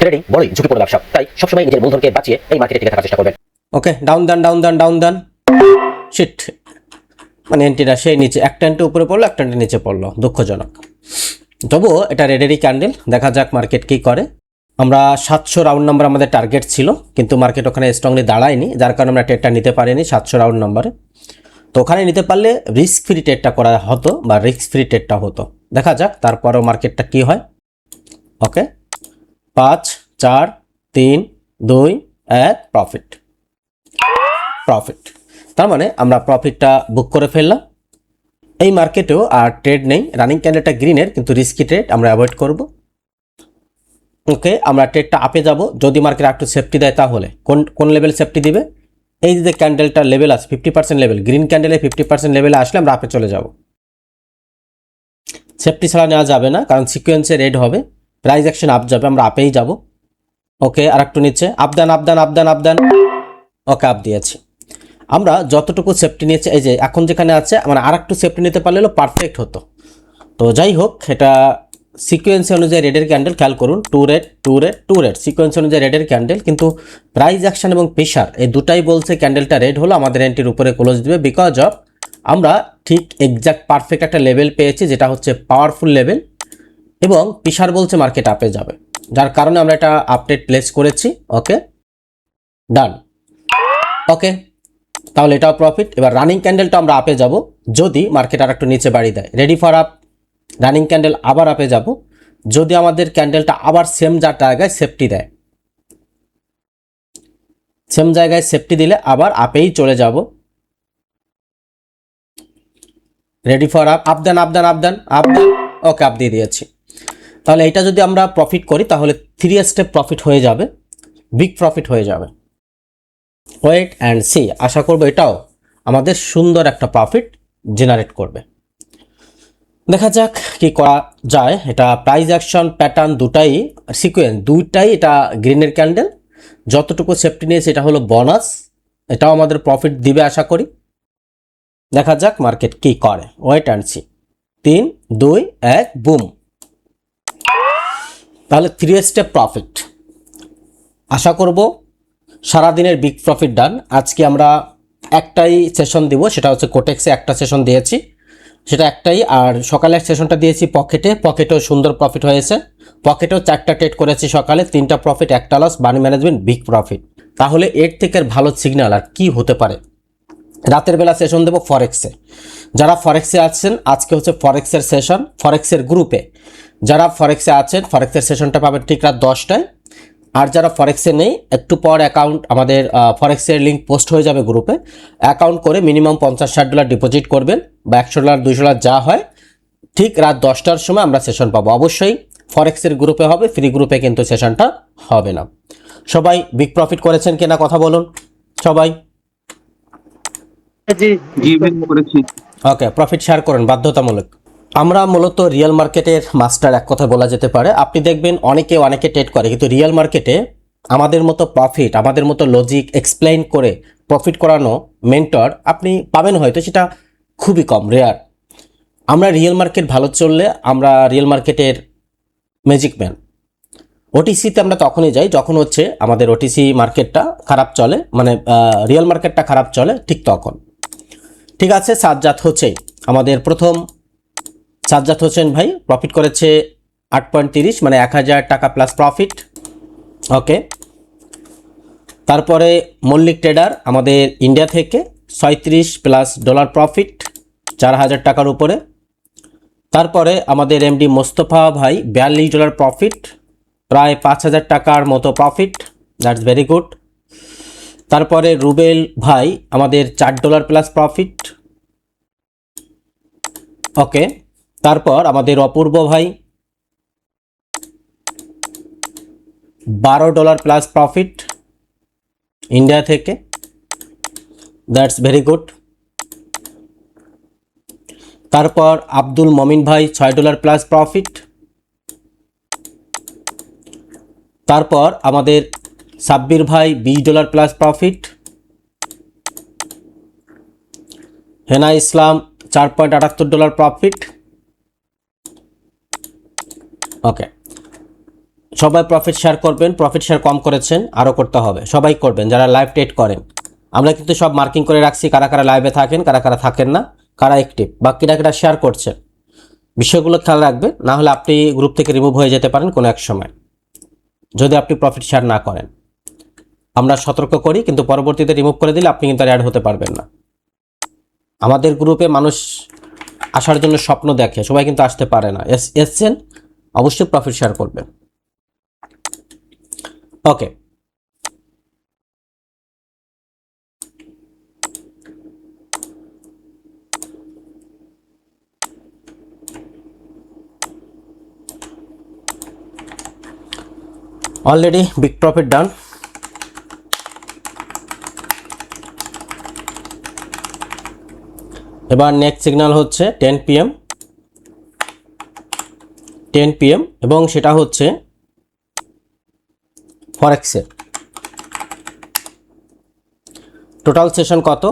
Trading বড়ই ঝুঁকিপূর্ণ ব্যবসা, তাই সবসময় নিজের মূলধনকে বাঁচিয়ে এই মার্কেটে টিকে থাকার চেষ্টা করবেন। ওকে, ডাউন দেন শিট, মানে এন্ট্রিটা সেই নিচে, একটা এন্ট্রি উপরে পড়লো, একটা এন্ট্রি নিচে পড়লো, দুঃখজনক। তবুও এটা রেডেরই ক্যান্ডেল, দেখা যাক মার্কেট কী করে। আমরা 700 রাউন্ড নাম্বার আমাদের টার্গেট ছিল, কিন্তু মার্কেট ওখানে স্ট্রংলি দাঁড়ায়নি, যার কারণে আমরা ট্রেডটা নিতে পারিনি 700 রাউন্ড নাম্বারে। তো ওখানে নিতে পারলে রিস্ক ফ্রি ট্রেডটা করা হতো, বা রিস্ক ফ্রি ট্রেডটা হতো। দেখা যাক তারপরও মার্কেটটা কি হয়। ওকে, 5 4 3 2 1 প্রফিট। তার মানে আমরা প্রফিটটা বুক করে ফেললাম। এই মার্কেটেও আর ট্রেড নেই, রানিং ক্যান্ডেলটা গ্রিনের, কিন্তু রিস্কি ট্রেড আমরা অ্যাভয়েড করব। ওকে, আমরা ট্রেডটা আপে যাব যদি মার্কেট একটু সেফটি দেয়। তাহলে কোন লেভেল সেফটি দিবে? এই যে ক্যান্ডেলটা লেভেল আছে 50% লেভেল, গ্রিন ক্যান্ডেলে 50% লেভেলে আসলে আমরা আপে চলে যাব। সেফটি ছাড়া নেওয়া যাবে না, কারণ সিকোয়েন্সে রেড হবে, প্রাইস অ্যাকশন আপ যাবে, আমরা আপেই যাব। ওকে, আর একটু নিচে আপ দেন। ওকে, আপ দিয়েছি। আমরা যতটুকু সেফটি নিয়েছি, এই যে এখন যেখানে আছে, মানে আর একটু সেফটি নিতে পারলে পারফেক্ট হতো। তো যাই হোক, এটা সিকোয়েন্স অনুযায়ী রেডের ক্যান্ডেল, খেয়াল করুন, টু রেড সিকোয়েন্স অনুযায়ী রেডের ক্যান্ডেল, কিন্তু প্রাইস অ্যাকশন এবং প্রেশার এই দুটাই বলছে ক্যান্ডেলটা রেড হলো, আমাদের এন্ট্রির উপরে ক্লোজ দিবে। বিকজ অফ আমরা ঠিক এক্স্যাক্ট পারফেক্ট একটা লেভেল পেয়েছি, যেটা হচ্ছে পাওয়ারফুল লেভেল, এবং প্রেশার বলছে মার্কেট আপে যাবে, যার কারণে আমরা এটা আপডেট প্লেস করেছি। ওকে, ডান। ওকে, তাহলে এটাও প্রফিট। এবার রানিং ক্যান্ডেলটা আমরা আপে যাব যদি মার্কেট আর একটু নিচে বাড়ি দেয়। Ready for up, running candle আবার আপে যাব যদি আমাদের ক্যান্ডেলটা আবার সেম জায়গায় সেফটি দেয়। সেম জায়গায় সেফটি দিলে আবার আপেই চলে যাব। রেডি ফর আপ দেন। ওকে, আপ দিয়ে দিয়েছি। তাহলে এটা যদি আমরা প্রফিট করি তাহলে 3 স্টেপ প্রফিট হয়ে যাবে, বিগ প্রফিট হয়ে যাবে। ওয়েট অ্যান্ড সি, আশা করবো এটাও আমাদের সুন্দর একটা প্রফিট জেনারেট করবে। দেখা যাক কি করা যায়। এটা প্রাইস অ্যাকশন প্যাটার্ন দুটাই সিকোয়েন্স, দুইটাই এটা গ্রিনের ক্যান্ডেল। যতটুকু সেফটি নিয়েছে এটা হলো বোনাস, এটাও আমাদের প্রফিট দিবে আশা করি। দেখা যাক মার্কেট কি করে। Wait and see. 3 2 1 বুম। তাহলে 3 স্টেপ প্রফিট, আশা করব সারাদিনের বিগ প্রফিট ডান। আজকে আমরা একটাই সেশন দিব, সেটা হচ্ছে কোটেক্সে একটা সেশন দিয়েছি, সেটা একটাই। আর সকালের সেশনটা দিয়েছি পকেটেও সুন্দর প্রফিট হয়েছে। পকেটেও 4টা ট্রেড করেছি সকালে, 3টা প্রফিট, 1টা loss, money management, big profit. তাহলে এর থেকে ভালো সিগন্যাল আর কি হতে পারে? রাতের বেলা সেশন দেবো ফরেক্সে। যারা ফরেক্সে আছেন, আজকে হচ্ছে ফরেক্সের সেশন, ফরেক্সের গ্রুপে যারা ফরেক্সে আছেন ফরেক্সের সেশনটা পাবেন ঠিক রাত 10টায়। আর যারা ফরেক্সে নেই, একটু পর অ্যাকাউন্ট, আমাদের ফরেক্সের লিঙ্ক পোস্ট হয়ে যাবে গ্রুপে। অ্যাকাউন্ট করে মিনিমাম $50-60 ডিপোজিট করবেন, বা $100 $200 যা হয়, ঠিক রাত 10টার সময় আমরা সেশন পাবো। অবশ্যই ফরেক্সের গ্রুপে হবে, ফ্রি গ্রুপে কিন্তু সেশনটা হবে না। সবাই বিগ প্রফিট করেছেন কিনা কথা বলুন সবাই। জি ভাই, করেছি। ওকে, প্রফিট শেয়ার করেন বাধ্যতামূলক। আমরা মূলত রিয়েল মার্কেটের মাস্টার, এক কথা বলা যেতে পারে। আপনি দেখবেন অনেকে ট্রেড করে, কিন্তু রিয়েল মার্কেটে আমাদের মতো প্রফিট, আমাদের মতো লজিক এক্সপ্লেইন করে প্রফিট করানো মেন্টর আপনি পাবেন হয়তো, সেটা খুবই কম, রেয়ার। আমরা রিয়েল মার্কেট ভালো চললে আমরা রিয়েল মার্কেটের ম্যাজিক ম্যান। ওটিসিতে আমরা তখনই যাই যখন হচ্ছে আমাদের ওটিসি মার্কেটটা খারাপ চলে, মানে রিয়েল মার্কেটটা খারাপ চলে, ঠিক তখন। ঠিক আছে, সাজ্জাদ হোসেন আমাদের প্রথম। সাজ্জাদ হোসেন ভাই প্রফিট করেছে 8.30, মানে 1000 টাকা প্লাস প্রফিট। ওকে, তারপরে মল্লিক ট্রেডার আমাদের ইন্ডিয়া থেকে $37+ প্রফিট, 4000 টাকার উপরে। তারপরে আমাদের এমডি মোস্তফা ভাই $42 প্রফিট, প্রায় 5000 টাকার মতো প্রফিট, দ্যাটস ভেরি গুড। তারপরে রুবেল ভাই আমাদের $4 প্লাস প্রফিট। ওকে, তারপর আমাদের অপূর্ব ভাই $12 প্লাস প্রফিট ইন্ডিয়া থেকে, দ্যাটস ভেরি গুড। তারপর আব্দুল মমিন ভাই $6 প্লাস প্রফিট। তারপর আমাদের সাব্বির ভাই $20 প্লাস প্রফিট। হেনা ইসলাম $4.78 প্রফিট। ওকে, সবাই প্রফিট শেয়ার করবেন, প্রফিট শেয়ার কম করেছেন আরও করতে হবে, সবাই করবেন যারা লাইভ ট্রেড করেন। আমরা কিন্তু সব মার্কিং করে রাখছি কারা কারা লাইভে থাকেন, কারা কারা থাকেন না, কারা অ্যাক্টিভ বা কিরা কিরা শেয়ার করছেন, বিষয়গুলো খেয়াল রাখবেন। না হলে আপনি গ্রুপ থেকে রিমুভ হয়ে যেতে পারেন কোনো এক সময় যদি আপনি প্রফিট শেয়ার না করেন। আমরা সতর্ক করি, কিন্তু পরবর্তীতে রিমুভ করে দিলে আপনি কিন্তু আর অ্যাড হতে পারবেন না। আমাদের গ্রুপে মানুষ আসার জন্য স্বপ্ন দেখে, সবাই কিন্তু আসতে পারে না। এসছেন, অবশ্যই প্রফিট শেয়ার করবেন। ওকে, অলরেডি বিগ প্রফিট ডান। এবার নেক্সট সিগন্যাল হচ্ছে 10 PM এবং সেটা হচ্ছে ফরেক্সের টোটাল সেশন কত?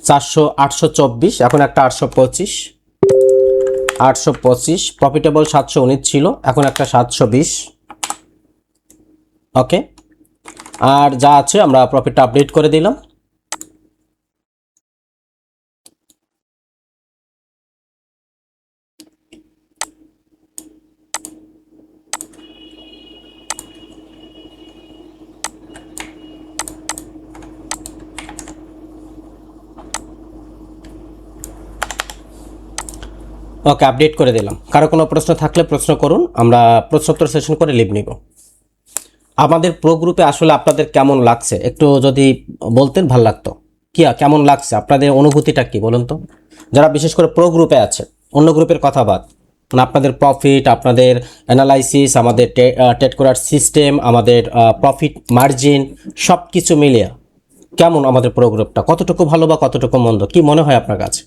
824, এখন একটা 825, প্রফিটেবল 719 ছিল, এখন একটা 720। ওকে, আর যা আছে আমরা প্রফিটটা আপডেট করে দিলাম। ওকে, আপডেট করে দিলাম। কারো কোনো প্রশ্ন থাকলে প্রশ্ন করুন, আমরা প্রশ্নোত্তর সেশন করে লিভ নিব। আমাদের প্রো গ্রুপে আসলে আপনাদের কেমন লাগছে একটু যদি বলতেন ভালো লাগতো। কেমন লাগছে আপনাদের অনুভূতিটা কি বলুন তো, যারা বিশেষ করে প্রো গ্রুপে আছে, অন্য গ্রুপের কথা বাদ, মানে আপনাদের প্রফিট, আপনাদের অ্যানালাইসিস, আমাদের ট্রেড করার সিস্টেম, আমাদের প্রফিট মার্জিন সব কিছু মিলিয়ে কেমন আমাদের প্রো গ্রুপটা, কতটুকু ভালো বা কতটুকু মন্দ, কি মনে হয় আপনার কাছে?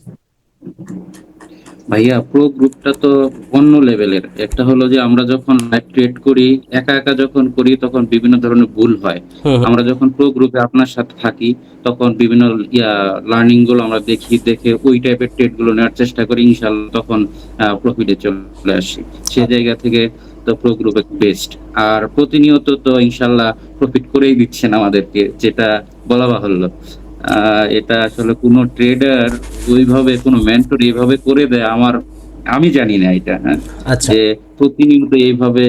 ভাইয়া প্রো গ্রুপটা তো অন্য লেভেলের। একটা হলো যে আমরা যখন লাইভ ট্রেড করি, একা একা যখন করি তখন বিভিন্ন ধরনের ভুল হয়। আমরা যখন প্রো গ্রুপে আপনার সাথে থাকি তখন বিভিন্ন লার্নিং গুলো আমরা দেখে ওই টাইপের ট্রেড গুলো নেওয়ার চেষ্টা করি, ইনশাল্লাহ তখন প্রফিটে চলে আসি। সেই জায়গা থেকে তো প্রো গ্রুপে বেস্ট। আর প্রতিনিয়ত তো ইনশাল্লাহ প্রফিট করেই দিচ্ছেন আমাদেরকে, যেটা বলা বাহুল্য। এটা আসলে কোনো ট্রেডার ওইভাবে কোনো মেন্টর এইভাবে করে দেয় আমি জানি না এটা। হ্যাঁ, আচ্ছা, যে প্রতিনিয়ত এইভাবে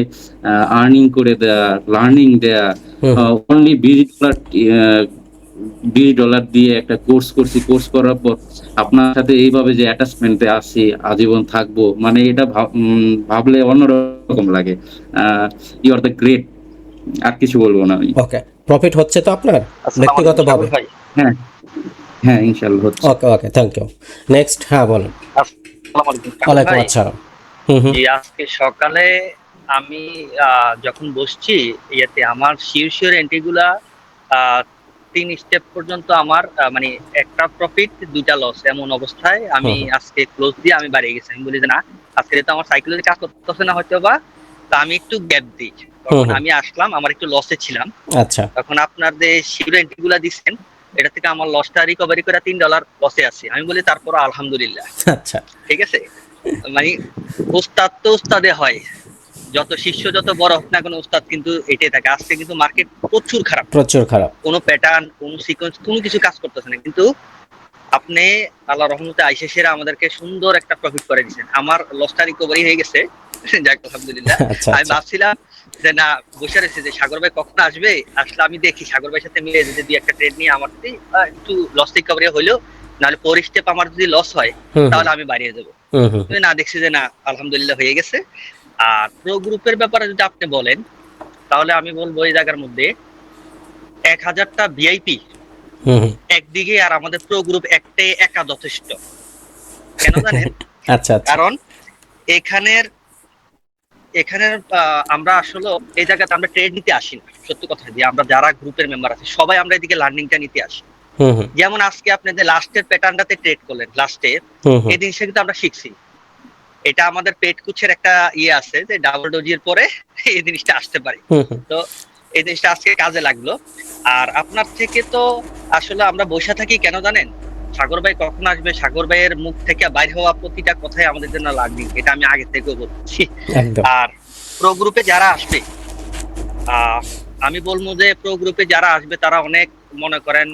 আর্নিং করে দেয়া, লার্নিং দেয়া। অনলি $20 দিয়ে একটা কোর্স করছি, কোর্স করার পর আপনার সাথে এইভাবে যে অ্যাটাচমেন্টে আসি, আজীবন থাকবো, মানে এটা ভাবলে অন্যরকম লাগে। ইউ আর দ্য গ্রেট, আর কিছু বলবো না আমি। ওকে, প্রফিট হচ্ছে তো আপনার ব্যক্তিগতভাবে? হ্যাঁ হ্যাঁ, ইনশাল্লাহ হচ্ছে। ওকে ওকে, থ্যাংক ইউ। নেক্সট, হ্যাঁ বলুন। আসসালামু আলাইকুম ওয়ালাইকুম ভাই। আসসালাম। হুম। জি, আজকে সকালে আমি যখন বসছি ইয়েতে আমার শিওর এন্ট্রিগুলা 3 স্টেপ পর্যন্ত আমার মানে একটা প্রফিট 2টা লস এমন অবস্থায় আমি আজকে ক্লোজ দিয়ে আমি বাড়ি গেছি। আমি বলি যে না, আজকে তো আমার সাইকোলজি কাজ করতেছে না হয়তো বা, তা আমি একটু গ্যাপ দিই। তখন আমি আসলাম, আমার একটু লসে ছিলাম। আচ্ছা, তখন আপনার যে শিওর এন্ট্রিগুলা দিচ্ছেন এটা থেকে আমার লসটা রিকভারি করে $3 লসে আছে। আমি বলি তারপর আলহামদুলিল্লাহ। আচ্ছা, ঠিক আছে, মানে উস্তাদ তো উস্তাদে হয়, যত শিষ্য যত বড় হোক না কোনো উস্তাদ কিন্তু এটাই থাকে। আজকে কিন্তু মার্কেট প্রচুর খারাপ, প্রচুর খারাপ। কোনো প্যাটার্ন, কোনো সিকোয়েন্স, কোনো কিছু কাজ করতেছে না, কিন্তু আপনি আল্লাহ রহমতে আইসে সেরা আমাদেরকে সুন্দর একটা প্রফিট করে দিচ্ছেন। আমার লসটা রিকভারি হয়ে গেছে, যাক আলহামদুলিল্লাহ। আচ্ছা, আমি ভাবছিলাম যে না, বসে রয়েছে যে সাগর ভাই কখন আসবে, আসলে আমি দেখি সাগর ভাইয়ের সাথে মিলে যদি 2-1 ট্রেড নিয়ে আমার একটু লস রিকভারি হইলো, নাহলে পর স্টেপ আমার যদি লস হয় তাহলে আমি বাড়িয়ে যাবো। না, দেখছি যে না আলহামদুলিল্লাহ হয়ে গেছে। আর প্রো গ্রুপের ব্যাপারে যদি আপনি বলেন তাহলে আমি বলবো এই জায়গার মধ্যে 1000টা ভিআইপি একদিকে, আর আমাদের প্রো গ্রুপ একটাই একা যথেষ্ট। কেন জানেন? আচ্ছা, কারণ এখানের আমরা আসলে এই জায়গাতে আমরা ট্রেড নিতে আসি না, সত্যি কথা দিয়ে। আমরা যারা গ্রুপের মেম্বার আছে সবাই আমরা এদিকে লার্নিংটা নিতে আসি। যেমন আজকে আপনি যে লাস্টের প্যাটার্নটাতে ট্রেড করলেন, লাস্টে এই জিনিসটা কিন্তু আমরা শিখছি। এটা আমাদের পেট কুচের একটা ইয়ে আছে যে ডাবল ডোজির পরে এই জিনিসটা আসতে পারে। তো এই জিনিসটা আজকে কাজে লাগলো। আর আপনার থেকে তো আসলে আমরা বসে থাকি কেন জানেন? সাগর ভাই কখন আসবে, সাগর ভাইয়ের মুখ থেকে বাইর হওয়া প্রতিটা কথাই আমাদের জন্য লাগবে, এটা আমি আগে থেকেও বলছি। আর প্রো গ্রুপে যারা আসবে আমি বলবো যে প্রো গ্রুপে যারা আসবে তারা অনেক মনে করেন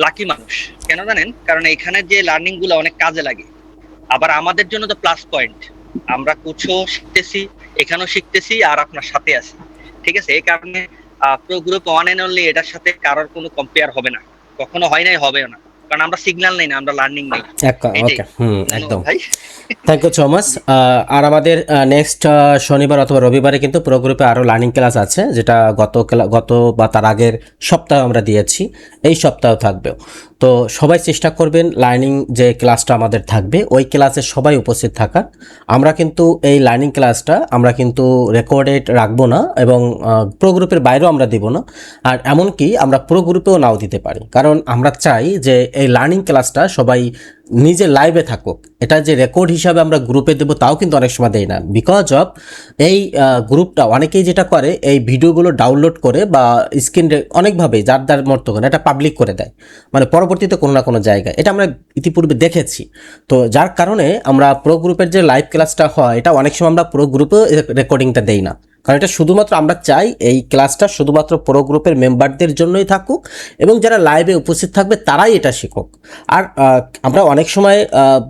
লাকি মানুষ। কেন জানেন? কারণ এখানে যে লার্নিং গুলো অনেক কাজে লাগে, আবার আমাদের জন্য তো প্লাস পয়েন্ট। আমরা কোচও শিখতেছি, এখানেও শিখতেছি, আর আপনার সাথে আছি। ঠিক আছে, এই কারণে pro group one and only এটার সাথে কারোর কোনো কম্পেয়ার হবে না, কখনো হয় নাই, হবেও না। কারণ আমরা সিগন্যাল নেই না, আমরা লার্নিং নেই। ওকে, একদম। ভাই থ্যাংক ইউ সো মাচ। আর আমাদের নেক্সট শনিবার অথবা রবিবারে কিন্তু পুরো গ্রুপে আরও লার্নিং ক্লাস আছে, যেটা গত বা তার আগের সপ্তাহে আমরা দিয়েছি, এই সপ্তাহেও থাকবেও। তো সবাই চেষ্টা করবেন লার্নিং যে ক্লাসটা আমাদের থাকবে ওই ক্লাসে সবাই উপস্থিত থাকার। আমরা কিন্তু এই লার্নিং ক্লাসটা আমরা কিন্তু রেকর্ডেড রাখবো না, এবং প্রো গ্রুপের বাইরেও আমরা দিব না। আর এমনকি আমরা প্রো গ্রুপেও নাও দিতে পারি, কারণ আমরা চাই যে এই লার্নিং ক্লাসটা সবাই নিজে লাইভে থাকুক। এটা যে রেকর্ড হিসাবে আমরা গ্রুপে দেবো তাও কিন্তু অনেক সময় দেয় না, বিকজ অফ এই গ্রুপটা অনেকেই যেটা করে এই ভিডিওগুলো ডাউনলোড করে বা স্ক্রিন অনেকভাবে যার যার মতো করে এটা পাবলিক করে দেয়, মানে পরবর্তীতে কোনো না কোনো জায়গায়। এটা আমরা ইতিপূর্বে দেখেছি। তো যার কারণে আমরা প্রো গ্রুপের যে লাইভ ক্লাসটা হয় এটা অনেক সময় আমরা প্রো গ্রুপে রেকর্ডিংটা দেই না, কারণ এটা শুধুমাত্র আমরা চাই এই ক্লাসটা শুধুমাত্র প্রো গ্রুপের মেম্বারদের জন্যই থাকুক, এবং যারা লাইভে উপস্থিত থাকবে তারাই এটা শিখুক। আর আমরা অনেক সময়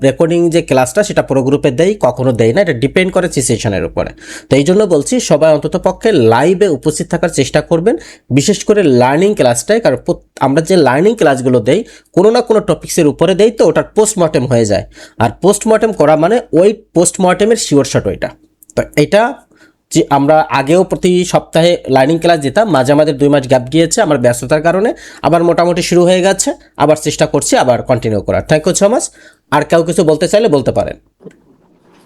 রেকর্ডিং যে ক্লাসটা সেটা প্রো গ্রুপে দেই, কখনো দেই না, এটা ডিপেন্ড করে সেশনের উপরে। তো এই জন্য বলছি সবাই অন্তত পক্ষে লাইভে উপস্থিত থাকার চেষ্টা করবেন, বিশেষ করে লার্নিং ক্লাসটায়। কারণ আমরা যে লার্নিং ক্লাসগুলো দেই কোনো না কোনো টপিক্সের উপরে দেই, তো ওটার পোস্টমর্টেম হয়ে যায়। আর পোস্টমর্টেম করা মানে ওই পোস্টমর্টেমের শিওর শট ওইটা। তো এটা যে আমরা আগেও প্রতি সপ্তাহে লার্নিং ক্লাস দিতাম, মাঝে মাঝে 2 মাস গ্যাপ গিয়েছে আমার ব্যস্ততার কারণে, আবার মোটামুটি শুরু হয়ে গেছে, আবার চেষ্টা করছি আবার কন্টিনিউ করার। Thank you so much. আর কেউ কিছু বলতে চাইলে বলতে পারেন।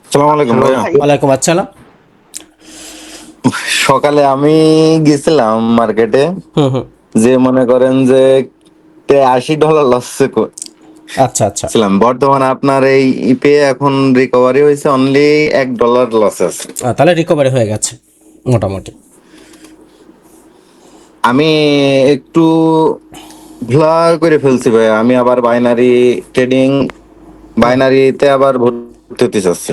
আসসালামু আলাইকুম ভাইয়া। ওয়ালাইকুম আসসালাম। সকালে আমি গেছিলাম মার্কেটে, যে মনে করেন যে $80 লস আচ্ছা আচ্ছা, ছিলাম। বর্তমানে আপনার এই ইপে এখন রিকভারি হয়েছে অনলি $1 লস আছে। তাহলে রিকভারি হয়ে গেছে মোটামুটি। আমি একটু ভুলা করে ফেলছি ভাই, আমি আবার বাইনারিতে আবার ভর্তি হতে চাচ্ছি।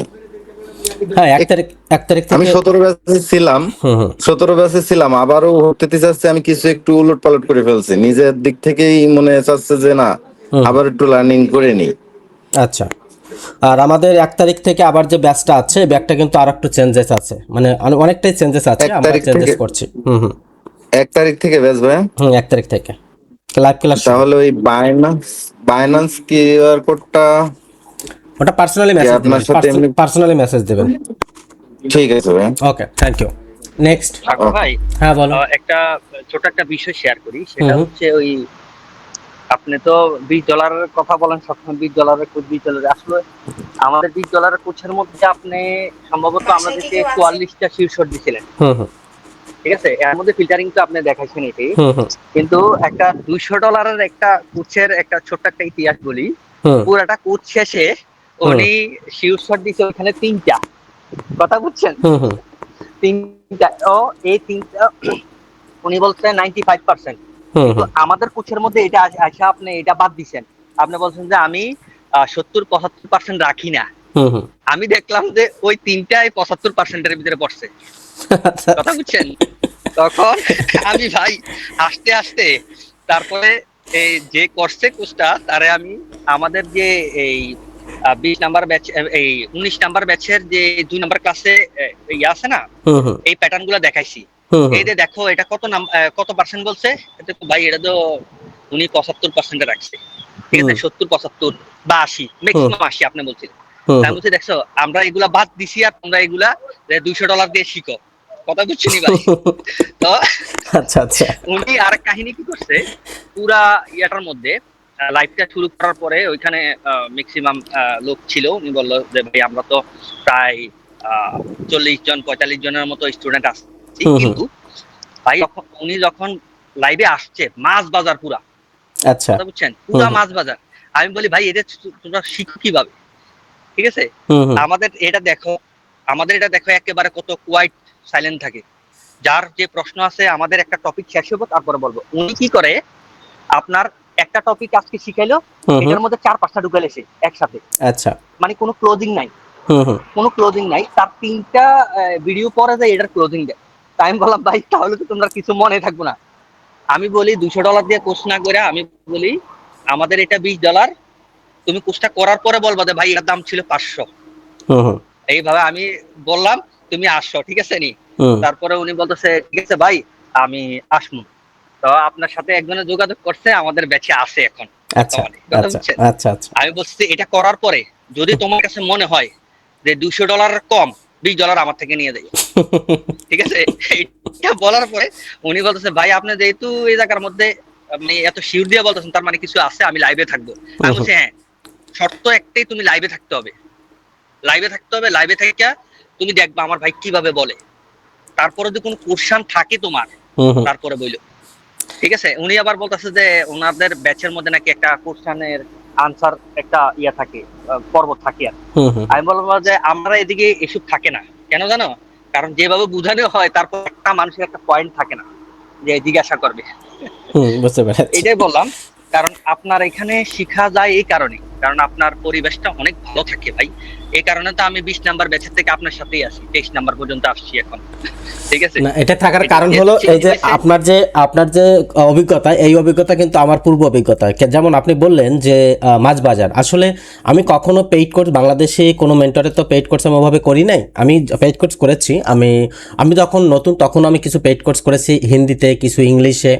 হ্যাঁ, 1 তারিখ আমি থেকে 17 ব্যাচে ছিলাম, আবারও ভর্তি হতে চাচ্ছি। আমি কিছু একটু উলট পালট করে ফেলছি, নিজের দিক থেকেই মনে চাচ্ছে যে না আবার একটু লার্নিং করে নি। আচ্ছা। আর আমাদের 1 তারিখ থেকে আবার যে ব্যাচটা আছে, ব্যাচটা কিন্তু আর একটু চেঞ্জেস আছে, মানে অনেকটাই চেঞ্জেস আছে, আমরা চেঞ্জেস করছি। 1 তারিখ থেকে ব্যাচ ভাই? 1 তারিখ থেকে লাইভ ক্লাস। তাহলে ওই বাইন্যান্স কিউআর কোডটা ওটা পার্সোনালি মেসেজ দেবেন। ঠিক আছে ভাই। ওকে, থ্যাংক ইউ। নেক্সট ভাই, হ্যাঁ বলো। একটা ছোট একটা বিষয় শেয়ার করি, সেটা হচ্ছে ওই আপনি তো $20 কথা বলেন সবসময়, $20 কোচ, $20 আসলে আমাদের $20 কোচের মধ্যে আপনি সম্ভবত আমাদেরকে 44টা শীর্ষক দিছিলেন। ঠিক আছে, এর মধ্যে ফিল্টারিং তো আপনি দেখাইছেন এটাই, কিন্তু একটা $200 একটা কোচের একটা ছোট্ট একটা ইতিহাস বলি। পুরাটা কোচ শেষে উনি শীর্ষক দিছে ওখানে 3টা, কথা বুঝছেন? 3টা, ও এই 3টা উনি বলছেন 95%। আমাদের কোচের মধ্যে এটা আশা আপনি এটা বাদ দিছেন, আপনি বলছেন যে আমি 70-75% রাখি না। আমি দেখলাম যে ওই 3টাই 75%-এর ভিতরে পড়ছে, কথা বুঝছেন? তখন আমি ভাই আস্তে আস্তে তারপরে এই যে করছে কোচটা তারে আমি আমাদের যে এই 20 নাম্বার ব্যাচ, এই 19 নাম্বার ব্যাচের যে 2 নাম্বার ক্লাসে ইয়ে আছে না, এই প্যাটার্ন গুলো দেখাইছি। এই যে দেখো এটা কত পার্সেন্ট বলছে, এটা তো ভাই এটা তো উনি 75%-এ রাখছে। ঠিক আছে, 70-75 বা 80, ম্যাক্সিমাম 80 আপনি বলছিলেন। আমি বলছি দেখছো আমরা এগুলা বাদ দিছি আর তোমরা এগুলা $200 দিয়ে শিখো, কথা বুঝছিনি ভাই? তো আচ্ছা আচ্ছা, উনি আর কাহিনী কি করছে, পুরা ইয়াটার মধ্যে লাইভটা শুরু করার পরে ওইখানে ম্যাক্সিমাম লোক ছিল। উনি বললো যে ভাই আমরা তো প্রায় 40-45 জনের মতো স্টুডেন্ট আসছি, কিন্তু ভাই উনি যখন লাইভে আসছে মাছ বাজার পুরা, আচ্ছা বুঝছেন, পুরা মাছ বাজার। আমি বলি ভাই এটা তোমরা শিখো কিভাবে? ঠিক আছে, আমাদের এটা দেখো একেবারে কত কোয়াইট সাইলেন্ট থাকে। যার যে প্রশ্ন আছে আমাদের একটা টপিক শেষ হবো তারপরে বলবো। উনি কি করে, আপনার একটা টপিক আজকে শিখাইলো, এটার মধ্যে 4-5টা ঢুকাইলে সে একসাথে। আচ্ছা, মানে কোনো ক্লোজিং নাই, তার 3টা ভিডিও পরে যায় এটার ক্লোজিং দেয়। আমি বললাম ভাই তাহলে তো তোমরা কিছু মনে থাকবো না। আমি বলি $200 দিয়ে কোর্স না করে আমি বলি আমাদের এটা $20, তুমি কোর্সটা করার পরে বলবা যে ভাই এর দাম ছিল 500। এইভাবে আমি বললাম তুমি আসো, ঠিক আছে নি। তারপরে উনি বলতেছে ঠিক আছে ভাই আমি আসবো। তো আপনার সাথে একজনের যোগাযোগ করছে, আমাদের ব্যাচে আছে এখন। আচ্ছা আচ্ছা আচ্ছা। আমি বলছি এটা করার পরে যদি তোমার কাছে মনে হয় যে $200 কম, $20 আমার থেকে নিয়ে যাই, ঠিক আছে। এটা বলার পরে উনি বলতেছে ভাই আপনি যেহেতু এই জায়গার মধ্যে আপনি এত শিওর দিয়ে বলতেছেন তার মানে কিছু আছে, আমি লাইভে থাকবো। আমি বলছি হ্যাঁ, শর্ত একটাই, তুমি লাইভে থাকতে হবে, লাইভে থাকতে হবে। লাইভে থেকে তুমি দেখবা আমার ভাই কিভাবে বলে, তারপরে যদি কোনো কোশ্চেন থাকে তোমার তারপরে বইলো, ঠিক আছে। উনি আবার বলতেছে যে ওনাদের ব্যাচের মধ্যে নাকি একটা কোশ্চেনের আনসার একটা ইয়া থাকে, পর্ব থাকে। আর আমি বলবো যে আমরা এদিকে এসব থাকে না, কেন জানো? কারণ যেভাবে বুঝানো হয় তারপর একটা মানুষের একটা পয়েন্ট থাকে না যে জিজ্ঞাসা করবে। এটাই বললাম, কারণ আপনার এখানে শিখা যায় এই কারণে, কারণ আপনার পরিবেশটা অনেক ভালো থাকে ভাই। এই কারণে তো আমি 20 নাম্বার ব্যাচের থেকে আপনার সাথেই আছি, 23 নাম্বার পর্যন্ত আসছি এখন, ঠিক আছে। না, এটা থাকার কারণ হলো এই যে আপনার যে অভিজ্ঞতা, এই অভিজ্ঞতা কিন্তু আমার পূর্ব অভিজ্ঞতা। যেমন আপনি বললেন যে মাছ বাজার, আসলে আমি কখনো পেইড কোর্স বাংলাদেশে কোনো মেন্টরে তো পেইড কোর্স আমি ওভাবে করি নাই। আমি পেইড কোর্স করেছি, আমি যখন নতুন তখন আমি কিছু পেইড কোর্স করেছি হিন্দিতে, কিছু ইংলিশে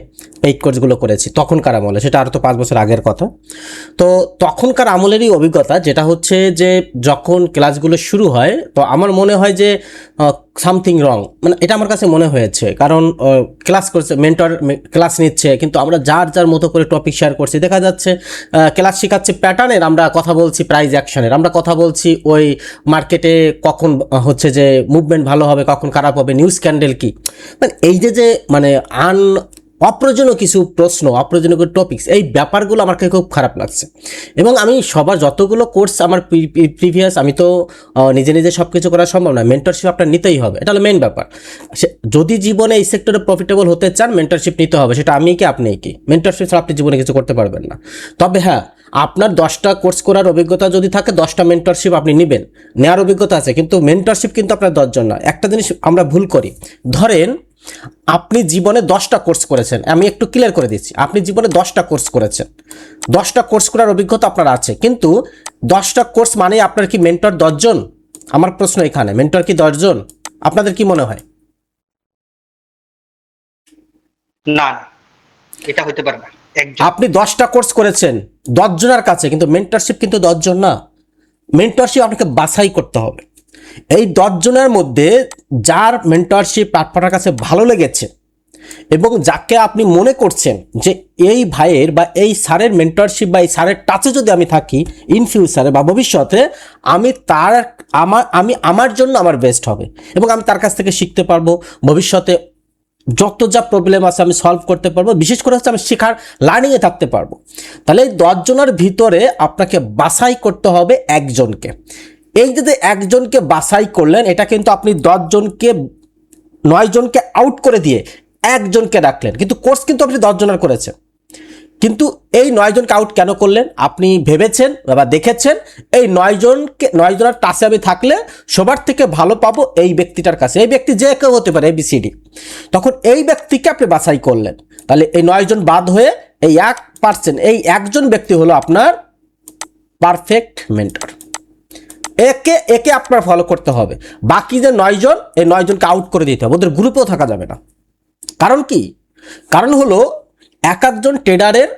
পেইড কোর্সগুলো করেছি তখনকার আমলে, সেটা আরও তো 5 বছর আগের কথা। তো তখনকার আমলেরই অভিজ্ঞতা যেটা হচ্ছে যে যখন ক্লাসগুলো শুরু হয় তো আমার মনে হয় যে সামথিং রং, মানে এটা আমার কাছে মনে হয়েছে। কারণ ক্লাস করছে, মেন্টর ক্লাস নিচ্ছে, কিন্তু আমরা যার যার মতো করে টপিক শেয়ার করছি। দেখা যাচ্ছে ক্লাস শেখাচ্ছে প্যাটার্নের, আমরা কথা বলছি প্রাইস অ্যাকশনের, আমরা কথা বলছি ওই মার্কেটে কখন হচ্ছে যে মুভমেন্ট ভালো হবে, কখন খারাপ হবে, নিউজ ক্যান্ডেল কি, মানে এই যে মানে অপ্রয়োজনীয় কিছু প্রশ্ন, অপ্রয়োজনীয় টপিকস, এই ব্যাপারগুলো আমার কাছে খুব খারাপ লাগছে। এবং আমি সবার যতগুলো কোর্স আমার প্রিভিয়াস, আমি তো নিজে নিজে সব কিছু করা সম্ভব না, মেন্টরশিপ আপনার নিতেই হবে, এটা হলো মেইন ব্যাপার। যদি জীবনে এই সেক্টরে প্রফিটেবল হতে চান মেন্টরশিপ নিতে হবে, সেটা আমি কি আপনি কি, মেন্টরশিপ ছাড়া আপনি জীবনে কিছু করতে পারবেন না। তবে হ্যাঁ, আপনার 10টা কোর্স করার অভিজ্ঞতা যদি থাকে 10টা মেন্টরশিপ আপনি নেবেন, নেওয়ার অভিজ্ঞতা আছে, কিন্তু মেন্টরশিপ কিন্তু আপনার 10 জন না। একটা জিনিস আমরা ভুল করি, ধরেন আপনি জীবনে 10টা কোর্স করেছেন, আমি একটু ক্লিয়ার করে দিচ্ছি, আপনি জীবনে 10টা কোর্স করেছেন, 10টা কোর্স করার অভিজ্ঞতা আপনার আছে, কিন্তু 10টা কোর্স মানে আপনার কি মেন্টর 10 জন? আমার প্রশ্ন এখানে, মেন্টর কি 10 জন? আপনাদের কি মনে হয়? না, এটা হতে পারে না। আপনি 10টা কোর্স করেছেন 10 জনের কাছে, কিন্তু মেন্টরশিপ কিন্তু 10 জন না। মেন্টরশিপ আপনাকে বাছাই করতে হবে। এই 10 জনের মধ্যে যার মেন্টরশিপ আপনার কাছে ভালো লেগেছে এবং যাকে আপনি মনে করছেন যে এই ভাইয়ের বা এই স্যারের মেন্টরশিপ বা এই স্যারের টাচে যদি আমি থাকি ইন ফিউচারে বা ভবিষ্যতে, আমি আমার জন্য আমার বেস্ট হবে এবং আমি তার কাছ থেকে শিখতে পারবো, ভবিষ্যতে যত যা প্রবলেম আছে আমি সলভ করতে পারবো, বিশেষ করে হচ্ছে আমি শেখার লার্নিংয়ে থাকতে পারবো। তাহলে এই 10 জনের ভিতরে আপনাকে বাছাই করতে হবে একজনকে। এই যে একজনকে বাছাই করলেন, এটা কিন্তু আপনি 9 জনকে আউট করে দিয়ে একজনকে রাখলেন, কিন্তু কোর্স কিন্তু আপনি 10 জনের করেছেন। কিন্তু এই 9 জনকে আউট কেন করলেন? আপনি ভেবেছেন বা দেখেছেন এই 9 জনের টাচে আমি থাকলে সবার থেকে ভালো পাবো এই ব্যক্তিটার কাছে, এই ব্যক্তি যে কেউ হতে পারে ABCD, তখন এই ব্যক্তিকে আপনি বাছাই করলেন। তাহলে এই 9 জন বাদ হয়ে এই 1%, এই একজন ব্যক্তি হলো আপনার পারফেক্ট মেন্টর। একে আপনার ফলো করতে হবে। বাকি যে 9 জন, এই 9 জনকে আউট করে দিতে হবে, ওদের গ্রুপেও থাকা যাবে না। কারণ কি? কারণ হলো এক একজন ট্রেডারের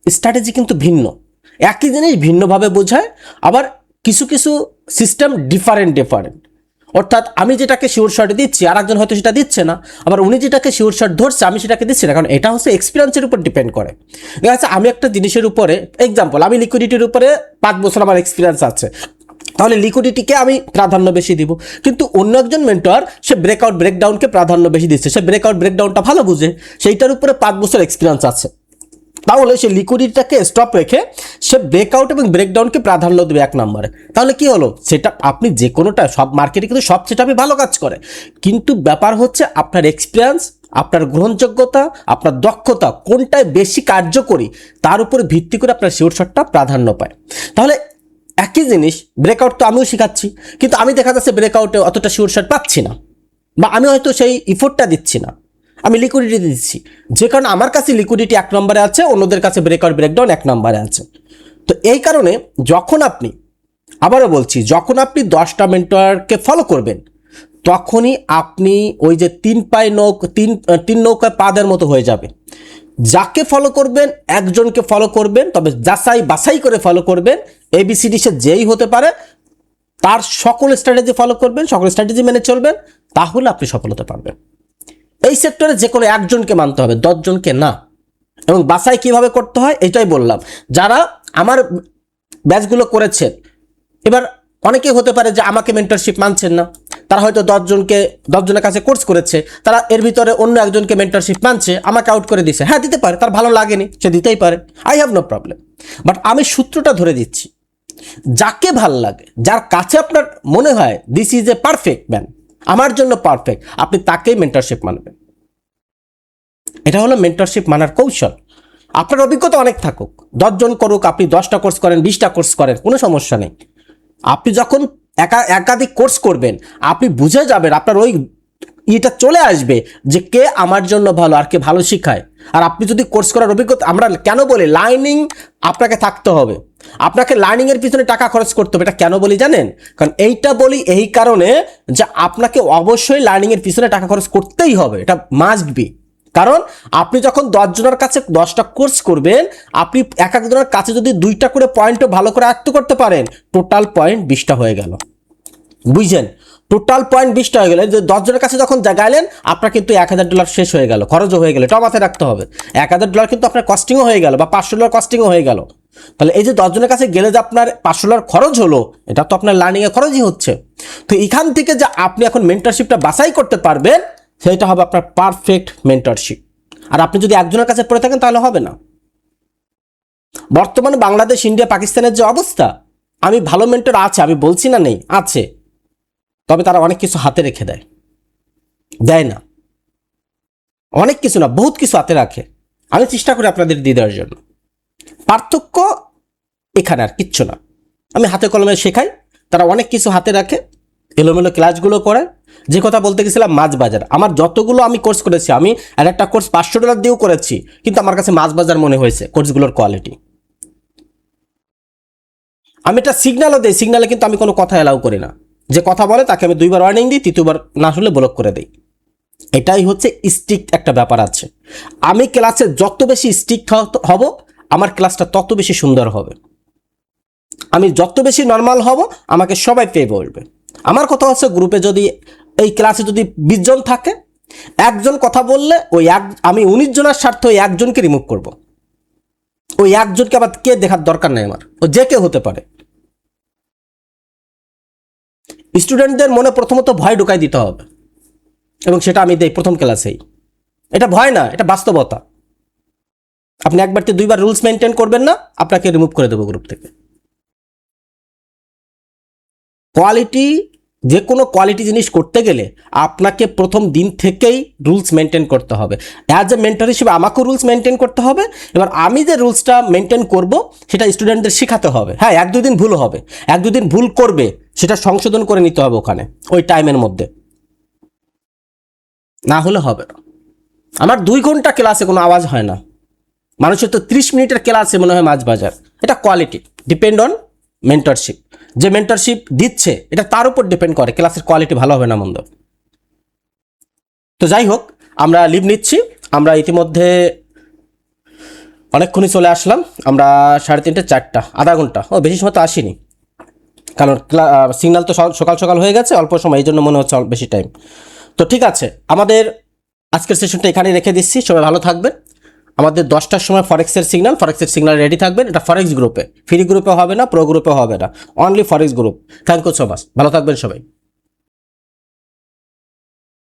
স্ট্র্যাটেজি কিন্তু ভিন্ন, একই জিনিস ভিন্নভাবে বোঝায়, আবার কিছু কিছু সিস্টেম ডিফারেন্ট। অর্থাৎ আমি যেটাকে শিওর শর্ট দিচ্ছি আর একজন হয়তো সেটা দিচ্ছে না, আবার উনি যেটাকে শিওর শর্ট ধরছে আমি সেটাকে দিচ্ছি না, কারণ এটা হচ্ছে এক্সপিরিয়েন্সের উপর ডিপেন্ড করে। দেখা যাচ্ছে আমি একটা জিনিসের উপরে, এক্সাম্পল আমি লিকুইডিটির উপরে 5 বছর আমার এক্সপিরিয়েন্স আছে, তাহলে লিকুইডিটিকে আমি প্রাধান্য বেশি দিব। কিন্তু অন্য একজন মেন্টর সে ব্রেকআউট ব্রেকডাউনকে প্রাধান্য বেশি দিচ্ছে, সে ব্রেকআউট ব্রেকডাউনটা ভালো বুঝে, সেইটার উপরে 5 বছর এক্সপিরিয়েন্স আছে, তাহলে সে লিকুইডিটিটাকে স্টপ রেখে সে ব্রেকআউট এবং ব্রেকডাউনকে প্রাধান্য দেবে 1 নম্বরে। তাহলে কি হলো? সেটা আপনি যে কোনোটা, সব মার্কেটে কিন্তু সব সেটাপই ভালো কাজ করে, কিন্তু ব্যাপার হচ্ছে আপনার এক্সপিরিয়েন্স, আপনার গ্রহণযোগ্যতা, আপনার দক্ষতা কোনটায় বেশি কার্যকরী তার উপরে ভিত্তি করে আপনার শিওর শটটা প্রাধান্য পায়। তাহলে একই জিনিস ব্রেকআউট তো আমিও শেখাচ্ছি, কিন্তু আমি দেখা যাচ্ছে ব্রেকআউটে অতটা শিওর শট পাচ্ছি না, বা আমি হয়তো সেই ইফোর্টটা দিচ্ছি না, আমি লিকুইডিটি দিচ্ছি, যে কারণে আমার কাছে লিকুইডিটি 1 নম্বরে আছে, অন্যদের কাছে ব্রেকআউট ব্রেকডাউন 1 নম্বরে আছে। তো এই কারণে যখন আপনি, আবারও বলছি, যখন আপনি 10টা মেন্টরকে ফলো করবেন তখনই আপনি ওই যে 3 নৌকায় পা দেওয়ার মতো হয়ে যাবে। যাকে ফলো করবেন, একজনকে ফলো করবেন, তবে যাচাই বাছাই করে ফলো করবেন। ABCD সে যেই হতে পারে, তার সকল স্ট্র্যাটেজি ফলো করবেন, সকল স্ট্র্যাটেজি মেনে চলবেন, তাহলে আপনি সফল হতে পারবেন। এই সেক্টরে যে কোনো একজনকে মানতে হবে, 10 জনকে না। এবং বাছাই কিভাবে করতে হয় এটাই বললাম। যারা আমার ব্যাচগুলো করেছেন, এবার অনেকে হতে পারে যে আমাকে মেন্টরশিপ মানছেন না, তারা হয়তো 10 জনের কাছে কোর্স করেছে, তারা এর ভিতরে অন্য একজনকে মেন্টরশিপ মানছে, আমাকে আউট করে দিছে। হ্যাঁ, দিতে পারে, তার ভালো লাগেনি, সে দিতেই পারে, I have no problem. But আমি সূত্রটা ধরে দিচ্ছি, যাকে ভাল লাগে, যার কাছে আপনার মনে হয় this is a perfect man, আমার জন্য পারফেক্ট, আপনি তাকেই মেন্টরশিপ মানবেন। এটা হলো মেন্টরশিপ মানার কৌশল। আপনার অভিজ্ঞতা অনেক থাকুক, 10 জন করুক, আপনি 10টা কোর্স করেন, 20টা কোর্স করেন, কোনো সমস্যা নেই। আপনি যখন একাধিক কোর্স করবেন, আপনি বুঝে যাবেন, আপনার ওই এটা চলে আসবে যে কে আমার জন্য ভালো আর কে ভালো শিখায়। আর আপনি যদি কোর্স করার অভিজ্ঞতা, আমরা কেন বলি লার্নিং আপনাকে থাকতে হবে, আপনাকে লার্নিংয়ের পিছনে টাকা খরচ করতে হবে। এটা কেন বলি জানেন? কারণ এইটা বলি এই কারণে যে আপনাকে অবশ্যই লার্নিংয়ের পিছনে টাকা খরচ করতেই হবে, এটা মাস্ট বি। কারণ আপনি যখন 10 জনের কাছে 10টা কোর্স করবেন, আপনি এক একজনের কাছে যদি 2টা করে পয়েন্টও ভালো করে আয়ত্ত করতে পারেন, টোটাল পয়েন্ট 20টা হয়ে গেল। বুঝছেন? টোটাল পয়েন্ট 20টা হয়ে গেল। যে 10 জনের কাছে যখন গেলেন, আপনার কিন্তু $1000 শেষ হয়ে গেল, খরচও হয়ে গেল। এটাও মাথায় রাখতে হবে, $1000 কিন্তু আপনার কস্টিংও হয়ে গেল, বা $500 কস্টিংও হয়ে গেল। তাহলে এই যে 10 জনের কাছে গেলে যে আপনার $500 খরচ হলো, এটা তো আপনার লার্নিংয়ে খরচই হচ্ছে। তো এখান থেকে যে আপনি এখন মেন্টরশিপটা বাছাই করতে পারবেন, সেটা হবে আপনার পারফেক্ট মেন্টরশিপ। আর আপনি যদি একজনের কাছে পড়ে থাকেন তাহলে হবে না। বর্তমানে বাংলাদেশ, ইন্ডিয়া, পাকিস্তানের যে অবস্থা, আমি ভালো মেন্টর আছে, আমি বলছি না নেই, আছে, তবে তারা অনেক কিছু হাতে রেখে দেয় না, অনেক কিছু না, বহুত কিছু হাতে রাখে। আমি চেষ্টা করি আপনাদের দিয়ে দেওয়ার জন্য। পার্থক্য এখানে আর কিচ্ছু না। আমি হাতে কলমে শেখাই, তারা অনেক কিছু হাতে রাখে, এলোমেলো ক্লাসগুলো করে। যে কথা বলতে গেছিলাম, মাছ বাজার, আমার যতগুলো আমি কোর্স করেছি, আমি আর একটা কোর্স $500 দিয়েও করেছি, কিন্তু আমার কাছে মাছ বাজার মনে হয়েছে কোর্সগুলোর কোয়ালিটি। আমি একটা সিগন্যালও দিই, সিগন্যালে কিন্তু আমি কোনো কথা অ্যালাউ করি না। যে কথা বলে তাকে আমি 2বার ওয়ার্নিং দিই, 3য়বার না শুনলে ব্লক করে দিই। এটাই হচ্ছে স্ট্রিক্ট একটা ব্যাপার আছে। আমি ক্লাসে যত বেশি স্ট্রিক্ট হব, আমার ক্লাসটা তত বেশি সুন্দর হবে। আমি যত বেশি নর্মাল হব, আমাকে সবাই পেয়ে বলবে। আমার কথা হচ্ছে, গ্রুপে যদি এই ক্লাসে যদি 20 জন থাকে, একজন কথা বললে আমি 19 জনের স্বার্থে ওই একজনকে রিমুভ করব। ওই একজনকে আবার কে দেখার দরকার নেই আমার, ও যে কেউ হতে পারে। স্টুডেন্টদের মনে প্রথমত ভয় ঢুকাই দিতে হবে, এবং সেটা আমি দেই প্রথম ক্লাসেই। এটা ভয় না, এটা বাস্তবতা। আপনি একবারতে 2বার রুলস মেনটেন করবেন না, আপনাকে রিমুভ করে দেবো গ্রুপ থেকে। কোয়ালিটি, যে কোনো কোয়ালিটি জিনিস করতে গেলে আপনাকে প্রথম দিন থেকেই রুলস মেনটেন করতে হবে। অ্যাজ এ মেন্টর হিসেবে আমাকেও রুলস মেনটেন করতে হবে। এবার আমি যে রুলসটা মেনটেন করব, সেটা স্টুডেন্টদের শেখাতে হবে। হ্যাঁ, 1-2 দিন ভুল হবে, 1-2 দিন ভুল করবে, সেটা সংশোধন করে নিতে হবে ওখানে, ওই টাইমের মধ্যে, না হলে হবে না। আমার 2 ঘন্টা ক্লাসে কোনো আওয়াজ হয় না, মানুষের তো 30 মিনিটের ক্লাসে মনে হয় মাছ বাজার। এটা কোয়ালিটি, ডিপেন্ড অন মেন্টরশিপ। যে মেন্টরশিপ দিচ্ছে, এটা তার উপর ডিপেন্ড করে ক্লাসের কোয়ালিটি ভালো হবে না মন্দ। তো যাই হোক, আমরা লিভ নিচ্ছি। আমরা ইতিমধ্যে অনেকক্ষণই চলে আসলাম। আমরা 3:30 4টা, আধা ঘন্টা, বেশি সময় তো আসিনি, কারণ সিগন্যাল তো সকাল সকাল হয়ে গেছে, অল্প সময়, এই জন্য মনে হচ্ছে বেশি টাইম। তো ঠিক আছে, আমাদের আজকের সেশনটা এখানেই রেখে দিচ্ছি। সবাই ভালো থাকবেন। আমাদের 10টার সময় ফরেক্সের সিগন্যাল রেডি থাকবেন। এটা ফরেক্স গ্রুপে, ফ্রি গ্রুপে হবে না, প্রো গ্রুপে হবে না, only forex group. Thank you so much, ভালো থাকবেন সবাই।